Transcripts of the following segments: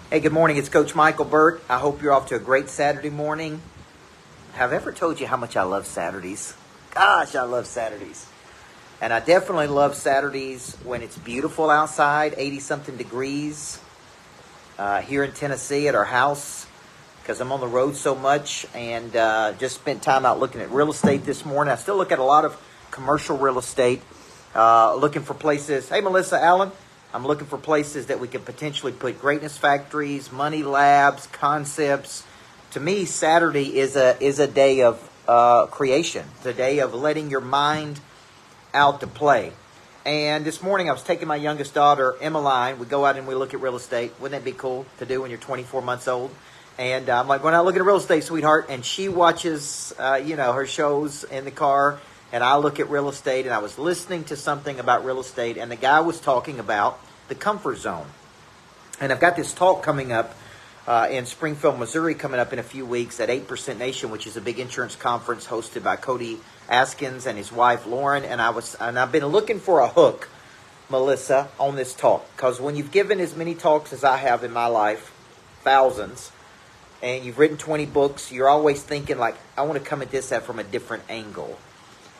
Hey, good morning. It's Coach Michael Burt. I hope you're off to a great Saturday morning. Have I ever told you how much I love Saturdays? Gosh, I love Saturdays. And I definitely love Saturdays when it's beautiful outside, 80-something degrees here in Tennessee at our house, because I'm on the road so much and just spent time out looking at real estate this morning. I still look at a lot of commercial real estate, looking for places. Hey, Melissa Allen. I'm looking for places that we could potentially put greatness factories, money labs, concepts. To me, Saturday is a day of creation. It's a day of letting your mind out to play. And this morning I was taking my youngest daughter, Emmeline. We go out and we look at real estate. Wouldn't that be cool to do when you're 24 months old? And I'm like, we're not looking at real estate, sweetheart. And she watches, her shows in the car. And I look at real estate, and I was listening to something about real estate, and the guy was talking about the comfort zone. And I've got this talk coming up in Springfield, Missouri, coming up in a few weeks at 8% Nation, which is a big insurance conference hosted by Cody Askins and his wife Lauren. And I've been looking for a hook, Melissa, on this talk, because when you've given as many talks as I have in my life, thousands, and you've written 20 books, you're always thinking like, I want to come at this from a different angle.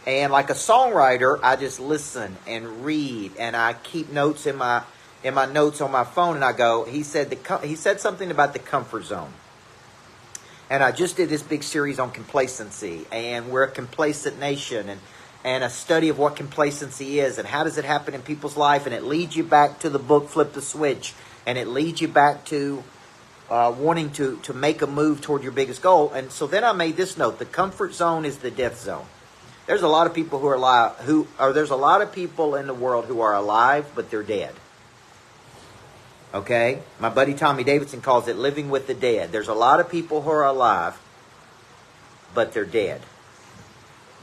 And like a songwriter, I just listen and read, and I keep notes in my notes on my phone, and I go, he said something about the comfort zone. And I just did this big series on complacency, and we're a complacent nation, and a study of what complacency is, and how does it happen in people's life, and it leads you back to the book, Flip the Switch, and it leads you back to wanting to make a move toward your biggest goal. And so then I made this note: the comfort zone is the death zone. There's a lot of people who are alive, there's a lot of people in the world who are alive, but they're dead. Okay? My buddy Tommy Davidson calls it living with the dead. There's a lot of people who are alive, but they're dead.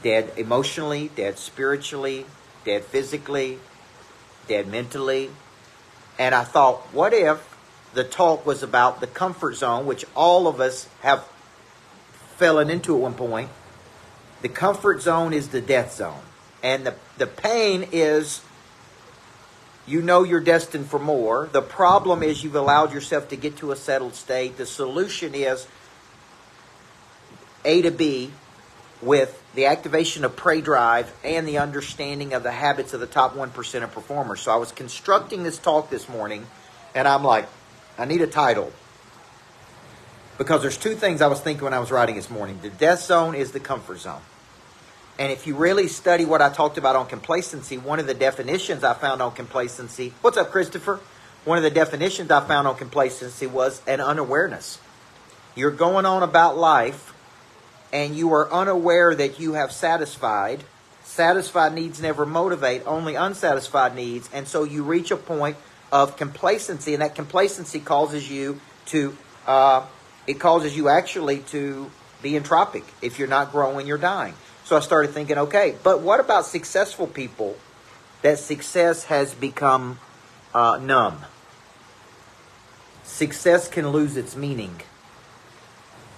Dead emotionally, dead spiritually, dead physically, dead mentally. And I thought, what if the talk was about the comfort zone, which all of us have fallen into at one point. The comfort zone is the death zone. And the pain is, you're destined for more. The problem is you've allowed yourself to get to a settled state. The solution is A to B with the activation of prey drive and the understanding of the habits of the top 1% of performers. So I was constructing this talk this morning, and I'm like, I need a title. Because there's two things I was thinking when I was writing this morning. The death zone is the comfort zone. And if you really study what I talked about on complacency, one of the definitions I found on complacency, what's up, Christopher? One of the definitions I found on complacency was an unawareness. You're going on about life, and you are unaware that you have satisfied. Satisfied needs never motivate, only unsatisfied needs. And so you reach a point of complacency, and that complacency causes you to, actually to be entropic. If you're not growing, you're dying. So I started thinking, okay, but what about successful people that success has become numb? Success can lose its meaning,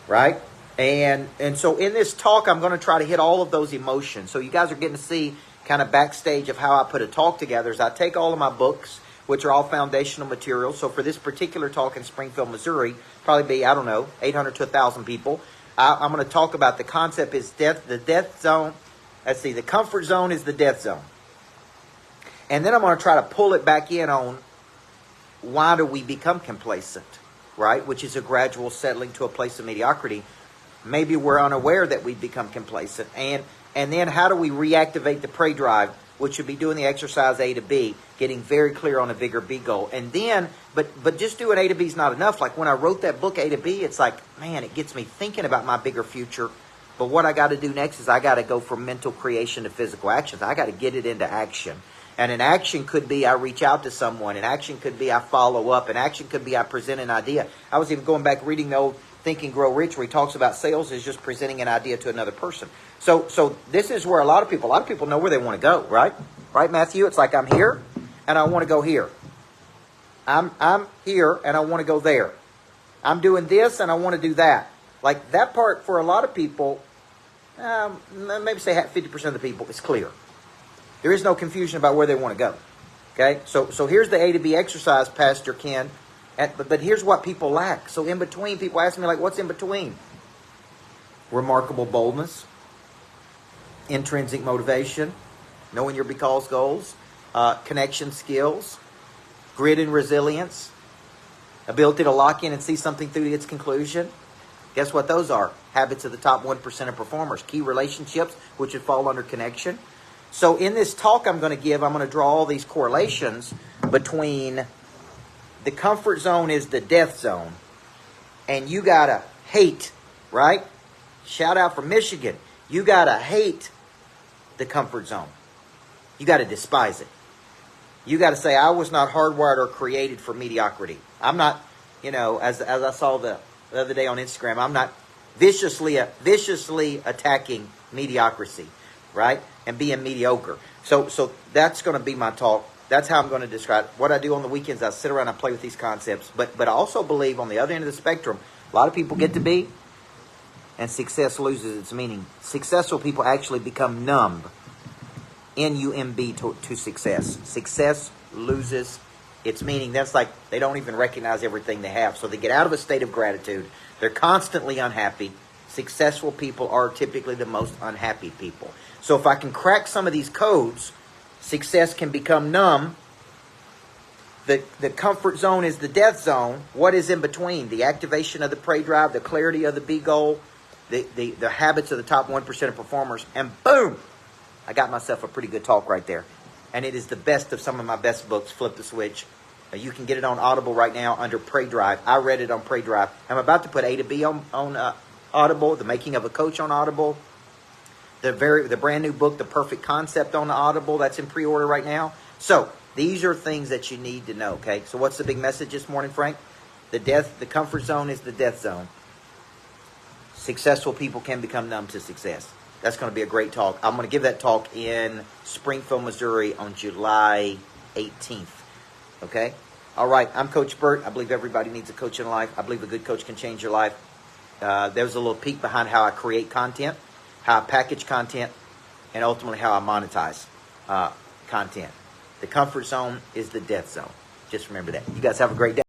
right? And so in this talk, I'm going to try to hit all of those emotions. So you guys are getting to see kind of backstage of how I put a talk together. Is I take all of my books, which are all foundational material. So for this particular talk in Springfield, Missouri, probably be, 800 to 1,000 people. I'm going to talk about the concept is death, the death zone. Let's see, the comfort zone is the death zone. And then I'm going to try to pull it back in on why do we become complacent, right? Which is a gradual settling to a place of mediocrity. Maybe we're unaware that we've become complacent. And then how do we reactivate the prey drive, which would be doing the exercise A to B, getting very clear on a bigger B goal. And then, but just doing A to B is not enough. Like when I wrote that book, A to B, it's like, man, it gets me thinking about my bigger future. But what I got to do next is I got to go from mental creation to physical actions. I got to get it into action. And an action could be I reach out to someone. An action could be I follow up. An action could be I present an idea. I was even going back reading the old Think and Grow Rich, where he talks about sales is just presenting an idea to another person. So this is where a lot of people know where they want to go, right? Right, Matthew? It's like I'm here and I want to go here. I'm here and I want to go there. I'm doing this and I want to do that. Like that part for a lot of people, maybe say 50% of the people, is clear. There is no confusion about where they want to go. Okay? So here's the A to B exercise, Pastor Ken. But here's what people lack. So in between, people ask me, like, what's in between? Remarkable boldness, intrinsic motivation, knowing your because goals, connection skills, grit and resilience, ability to lock in and see something through to its conclusion. Guess what those are? Habits of the top 1% of performers. Key relationships, which would fall under connection. So in this talk I'm going to draw all these correlations between the comfort zone is the death zone. And you got to hate, right? Shout out from Michigan. You got to hate the comfort zone. You got to despise it. You got to say, I was not hardwired or created for mediocrity. I'm not, as I saw the other day on Instagram, I'm not viciously attacking mediocrity, right? And being mediocre. So that's going to be my talk. That's how I'm going to describe it. What I do on the weekends, I sit around and play with these concepts. But I also believe on the other end of the spectrum, a lot of people get to be, and success loses its meaning. Successful people actually become numb. N-U-M-B to success. Success loses its meaning. That's like they don't even recognize everything they have. So they get out of a state of gratitude. They're constantly unhappy. Successful people are typically the most unhappy people. So if I can crack some of these codes, success can become numb. The comfort zone is the death zone. What is in between? The activation of the prey drive, the clarity of the B goal, the habits of the top 1% of performers, and boom! I got myself a pretty good talk right there. And it is the best of some of my best books, Flip the Switch. You can get it on Audible right now under Prey Drive. I read it on Prey Drive. I'm about to put A to B on Audible, The Making of a Coach on Audible. The brand new book, The Perfect Concept on Audible. That's in pre-order right now. So these are things that you need to know, okay? So what's the big message this morning, Frank? The comfort zone is the death zone. Successful people can become numb to success. That's going to be a great talk. I'm going to give that talk in Springfield, Missouri on July 18th. Okay? All right. I'm Coach Burt. I believe everybody needs a coach in life. I believe a good coach can change your life. There's a little peek behind how I create content, how I package content, and ultimately how I monetize content. The comfort zone is the death zone. Just remember that. You guys have a great day.